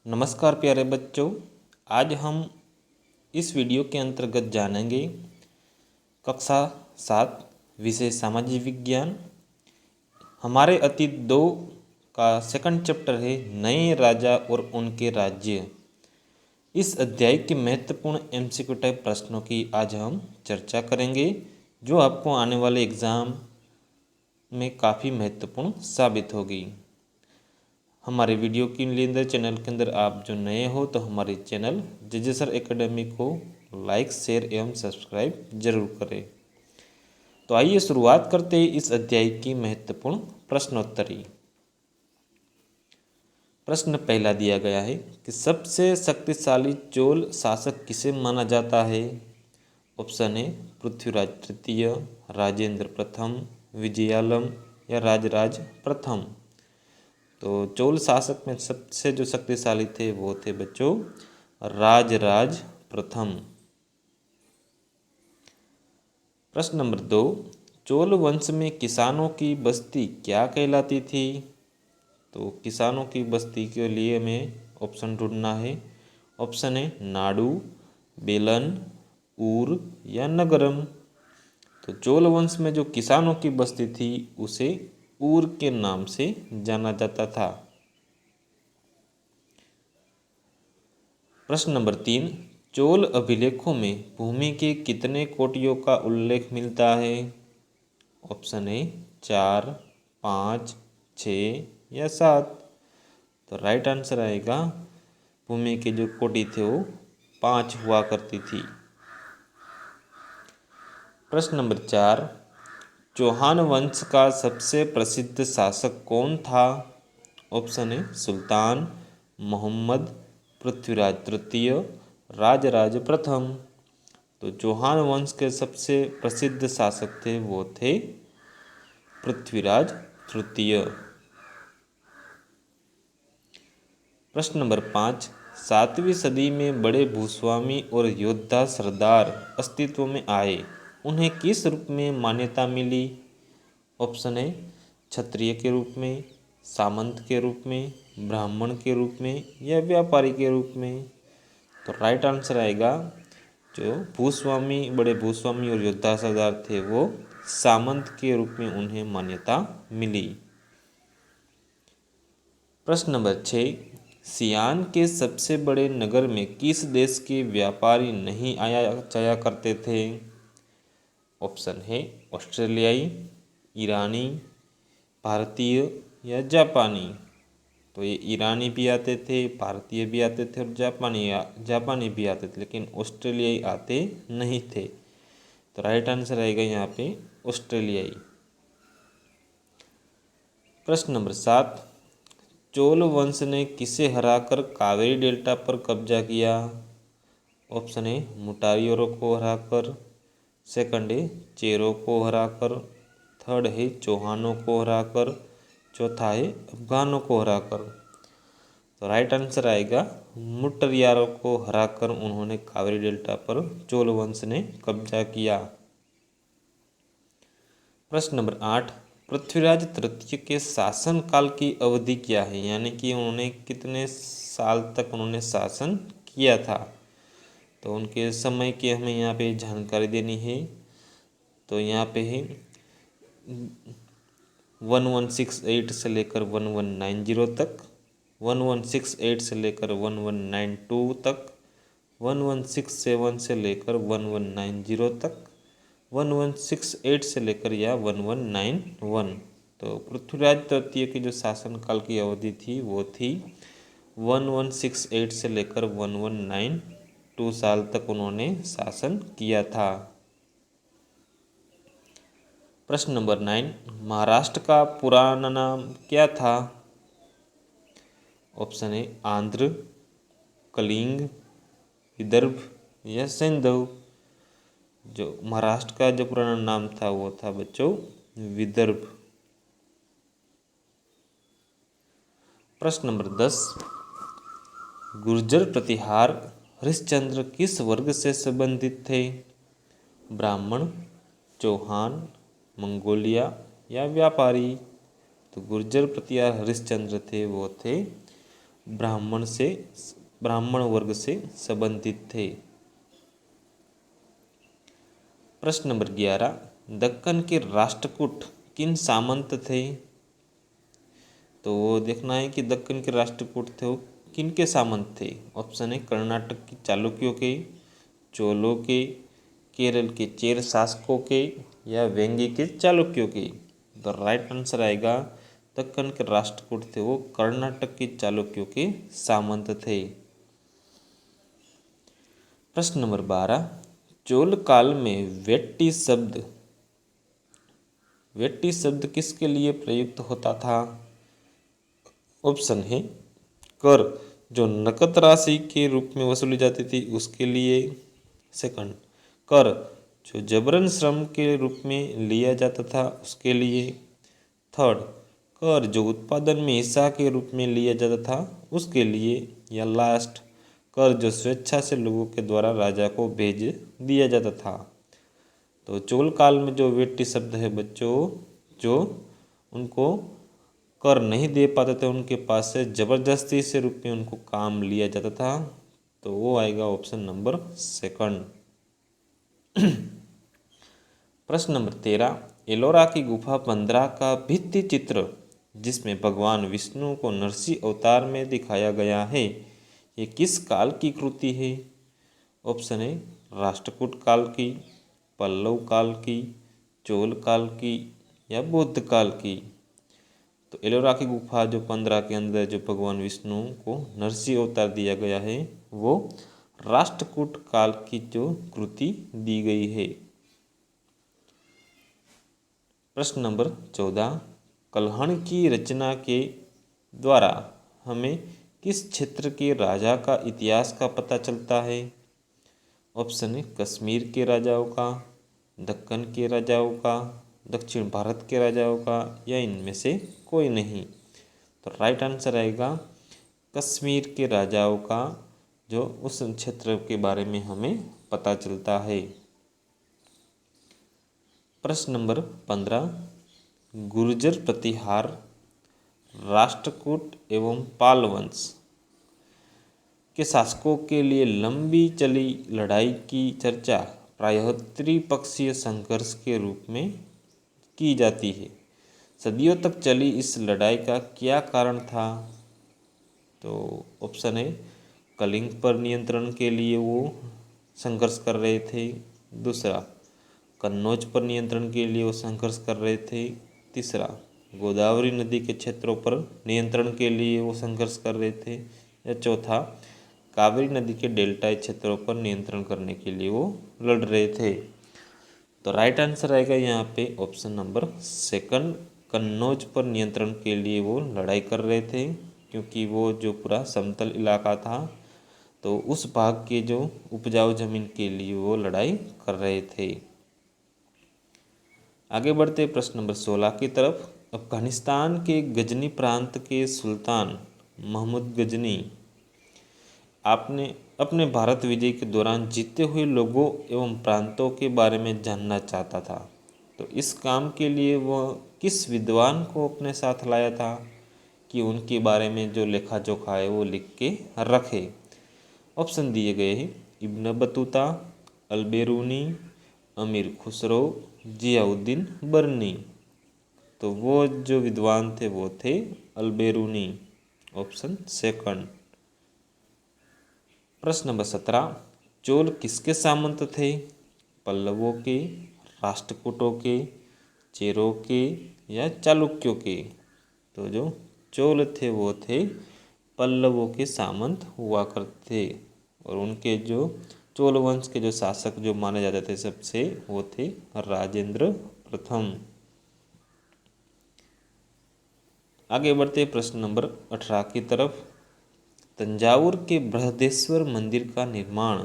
नमस्कार प्यारे बच्चों, आज हम इस वीडियो के अंतर्गत जानेंगे कक्षा 7 विषय सामाजिक विज्ञान। हमारे अतीत 2 का सेकंड चैप्टर है नए राजा और उनके राज्य। इस अध्याय के महत्वपूर्ण एमसीक्यू टाइप प्रश्नों की आज हम चर्चा करेंगे, जो आपको आने वाले एग्ज़ाम में काफ़ी महत्वपूर्ण साबित होगी। हमारे वीडियो के लिए चैनल के अंदर आप जो नए हो तो हमारे चैनल जेजे सर एकेडमी को लाइक, शेयर एवं सब्सक्राइब जरूर करें। तो आइए शुरुआत करते हैं इस अध्याय की महत्वपूर्ण प्रश्नोत्तरी। प्रश्न पहला दिया गया है कि सबसे शक्तिशाली चोल शासक किसे माना जाता है। ऑप्शन है पृथ्वीराज तृतीय, राजेंद्र प्रथम, विजयालम या राजराज प्रथम। तो चोल शासक में सबसे जो शक्तिशाली थे वो थे बच्चों राजराज प्रथम। प्रश्न नंबर 2, चोल वंश में किसानों की बस्ती क्या कहलाती थी। तो किसानों की बस्ती के लिए हमें ऑप्शन ढूंढना है। ऑप्शन है नाडु, बेलन, ऊर या नगरम। तो चोल वंश में जो किसानों की बस्ती थी उसे ऊर के नाम से जाना जाता था। प्रश्न नंबर 3, चोल अभिलेखों में भूमि के कितने कोटियों का उल्लेख मिलता है। ऑप्शन है 4, 5, 6 या 7। तो राइट आंसर आएगा भूमि के जो कोटि थे वो 5 हुआ करती थी। प्रश्न नंबर 4, चौहान वंश का सबसे प्रसिद्ध शासक कौन था। ऑप्शन है सुल्तान, मोहम्मद, पृथ्वीराज तृतीय, राजराज प्रथम। तो चौहान वंश के सबसे प्रसिद्ध शासक थे वो थे पृथ्वीराज तृतीय। प्रश्न नंबर 5, 7वीं सदी में बड़े भूस्वामी और योद्धा सरदार अस्तित्व में आए, उन्हें किस रूप में मान्यता मिली। ऑप्शन है क्षत्रिय के रूप में, सामंत के रूप में, ब्राह्मण के रूप में या व्यापारी के रूप में। तो राइट आंसर आएगा जो भूस्वामी, बड़े भूस्वामी और योद्धा सरदार थे वो सामंत के रूप में उन्हें मान्यता मिली। प्रश्न नंबर 6, सियान के सबसे बड़े नगर में किस देश के व्यापारी नहीं आया जाया करते थे। ऑप्शन है ऑस्ट्रेलियाई, ईरानी, भारतीय या जापानी। तो ये ईरानी भी आते थे, भारतीय भी आते थे और जापानी भी आते थे, लेकिन ऑस्ट्रेलियाई आते नहीं थे। तो राइट आंसर आएगा यहाँ पे ऑस्ट्रेलियाई। प्रश्न नंबर 7, चोल वंश ने किसे हराकर कावेरी डेल्टा पर कब्जा किया। ऑप्शन है मुटारियों को हराकर, सेकंड है चेरों को हराकर, थर्ड है चौहानों को हराकर, चौथा है अफगानों को हराकर। तो राइट आंसर आएगा मुटरियारों को हराकर उन्होंने कावेरी डेल्टा पर चोल वंश ने कब्जा किया। प्रश्न नंबर 8, पृथ्वीराज तृतीय के शासन काल की अवधि क्या है, यानी कि उन्होंने कितने साल तक उन्होंने शासन किया था। तो उनके समय की हमें यहाँ पे जानकारी देनी है। तो यहाँ पे है 1168 से लेकर 1190 तक, 1168 से लेकर 1192 तक, 1167 से लेकर 1190 तक, 1168 से लेकर या 1191। तो पृथ्वीराज तृतीय की जो शासनकाल की अवधि थी वो थी 1168 से लेकर 1192 साल तक उन्होंने शासन किया था। प्रश्न नंबर 9, महाराष्ट्र का पुराना नाम क्या था। ऑप्शन है आंध्र, कलिंग, विदर्भ या सिंधु। जो महाराष्ट्र का जो पुराना नाम था वो था बच्चों विदर्भ। प्रश्न नंबर 10, गुर्जर प्रतिहार हरिश्चंद्र किस वर्ग से संबंधित थे। ब्राह्मण, चौहान, मंगोलिया या व्यापारी। तो गुर्जर प्रतिहार हरिश्चंद्र थे वो थे ब्राह्मण वर्ग से संबंधित थे। प्रश्न नंबर 11, दक्कन के राष्ट्रकूट किन सामंत थे? तो देखना है कि दक्कन के राष्ट्रकूट थे वो किन के सामंत थे। ऑप्शन है कर्नाटक के चालुक्यों के, चोलों के, केरल के चेर शासकों के या वेंगी के चालुक्यों के। तो राइट आंसर आएगा दक्कन के राष्ट्रकूट थे वो कर्नाटक के चालुक्यों के सामंत थे। प्रश्न नंबर 12, चोल काल में वेट्टी शब्द किसके लिए प्रयुक्त होता था? ऑप्शन है कर जो नकद राशि के रूप में वसूली जाती थी उसके लिए। सेकंड, कर जो जबरन श्रम के रूप में लिया जाता था उसके लिए। थर्ड, कर जो उत्पादन में हिस्सा के रूप में लिया जाता था उसके लिए। या लास्ट, कर जो स्वेच्छा से लोगों के द्वारा राजा को भेज दिया जाता था। तो चोल काल में जो वेट्टी शब्द है बच्चों, जो उनको कर नहीं दे पाते थे उनके पास से जबरदस्ती से रूप में उनको काम लिया जाता था। तो वो आएगा ऑप्शन नंबर सेकंड। प्रश्न नंबर 13, एलोरा की गुफा 15 का भित्ति चित्र जिसमें भगवान विष्णु को नरसिंह अवतार में दिखाया गया है, ये किस काल की कृति है? ऑप्शन है राष्ट्रकूट काल की, पल्लव काल की, चोल काल की या बौद्ध काल की। तो एलोरा की गुफा जो 15 के अंदर जो भगवान विष्णु को नरसिंह अवतार दिया गया है वो राष्ट्रकूट काल की जो कृति दी गई है। प्रश्न नंबर 14, कल्हण की रचना के द्वारा हमें किस क्षेत्र के राजा का इतिहास का पता चलता है? ऑप्शन है कश्मीर के राजाओं का, दक्कन के राजाओं का, दक्षिण भारत के राजाओं का या इनमें से कोई नहीं। तो राइट आंसर आएगा कश्मीर के राजाओं का, जो उस क्षेत्र के बारे में हमें पता चलता है। प्रश्न नंबर 15, गुर्जर प्रतिहार, राष्ट्रकूट एवं पाल वंश के शासकों के लिए लंबी चली लड़ाई की चर्चा प्रायः त्रिपक्षीय संघर्ष के रूप में की जाती है। सदियों तक चली इस लड़ाई का क्या कारण था? तो ऑप्शन है कलिंग पर नियंत्रण के लिए वो संघर्ष कर रहे थे। दूसरा, कन्नौज पर नियंत्रण के लिए वो संघर्ष कर रहे थे। तीसरा, गोदावरी नदी के क्षेत्रों पर नियंत्रण के लिए वो संघर्ष कर रहे थे। या चौथा, कावेरी नदी के डेल्टाई क्षेत्रों पर नियंत्रण करने के लिए वो लड़ रहे थे। तो राइट आंसर आएगा यहाँ पे ऑप्शन नंबर सेकंड, कन्नौज पर नियंत्रण के लिए वो लड़ाई कर रहे थे, क्योंकि वो जो पूरा समतल इलाका था तो उस भाग के जो उपजाऊ जमीन के लिए वो लड़ाई कर रहे थे। आगे बढ़ते प्रश्न नंबर 16 की तरफ। अफगानिस्तान के गजनी प्रांत के सुल्तान महमूद गजनी आपने अपने भारत विजय के दौरान जीते हुए लोगों एवं प्रांतों के बारे में जानना चाहता था। तो इस काम के लिए वह किस विद्वान को अपने साथ लाया था कि उनके बारे में जो लेखा जोखा है वो लिख के रखे? ऑप्शन दिए गए हैं इब्न बतूता, अलबेरूनी, अमीर खुसरो, जियाउद्दीन बर्नी। तो वो जो विद्वान थे वो थे अलबेरूनी, ऑप्शन सेकंड। प्रश्न नंबर 17, चोल किसके सामंत थे? पल्लवों के, राष्ट्रकूटों के, चेरों के या चालुक्यों के? तो जो चोल थे वो थे पल्लवों के सामंत हुआ करते थे, और उनके जो चोल वंश के जो शासक जो माने जाते थे सबसे वो थे राजेंद्र प्रथम। आगे बढ़ते प्रश्न नंबर 18 की तरफ। तंजावुर के बृहदेश्वर मंदिर का निर्माण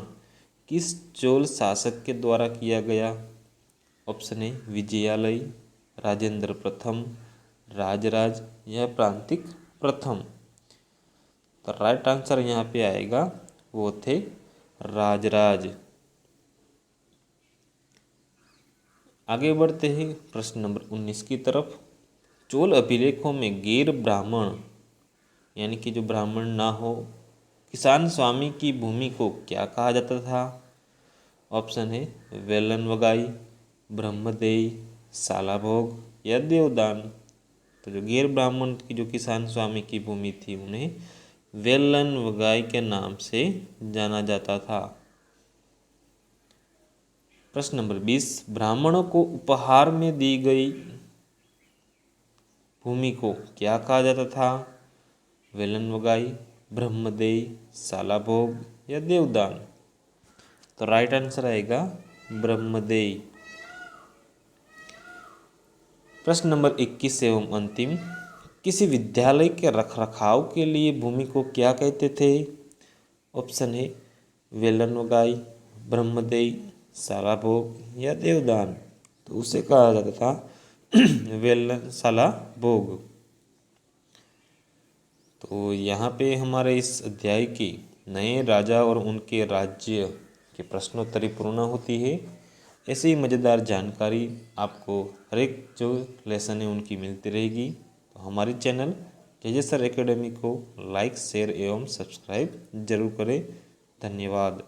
किस चोल शासक के द्वारा किया गया? ऑप्शन है विजयालय, राजेंद्र प्रथम, राजराज या प्रांतिक प्रथम। तो राइट आंसर यहाँ पे आएगा वो थे राजराज। आगे बढ़ते हैं प्रश्न नंबर 19 की तरफ। चोल अभिलेखों में गैर ब्राह्मण यानी कि जो ब्राह्मण ना हो। किसान स्वामी की भूमि को क्या कहा जाता था? ऑप्शन है वेलन वगाई, ब्रह्मदेयी, सालाभोग या देवदान। तो जो गैर ब्राह्मण की जो किसान स्वामी की भूमि थी उन्हें वेलन वगाई के नाम से जाना जाता था। प्रश्न नंबर 20, ब्राह्मणों को उपहार में दी गई भूमि को क्या कहा जाता था? वेलन वगाई, ब्रह्मदेयी, सालाभोग या देवदान। तो राइट आंसर आएगा ब्रह्मदेयी। प्रश्न नंबर 21 एवं अंतिम, किसी विद्यालय के रखरखाव के लिए भूमि को क्या कहते थे? ऑप्शन है वेलन वगाई, ब्रह्मदेयी, सालाभोग या देवदान। तो उसे कहा जाता था वेलन सालाभोग। तो यहाँ पे हमारे इस अध्याय की नए राजा और उनके राज्य के प्रश्नोत्तरी पूर्ण होती है। ऐसी ही मज़ेदार जानकारी आपको हर एक जो लेसन है उनकी मिलती रहेगी। तो हमारे चैनल केजे सर एकेडमी को लाइक, शेयर एवं सब्सक्राइब जरूर करें। धन्यवाद।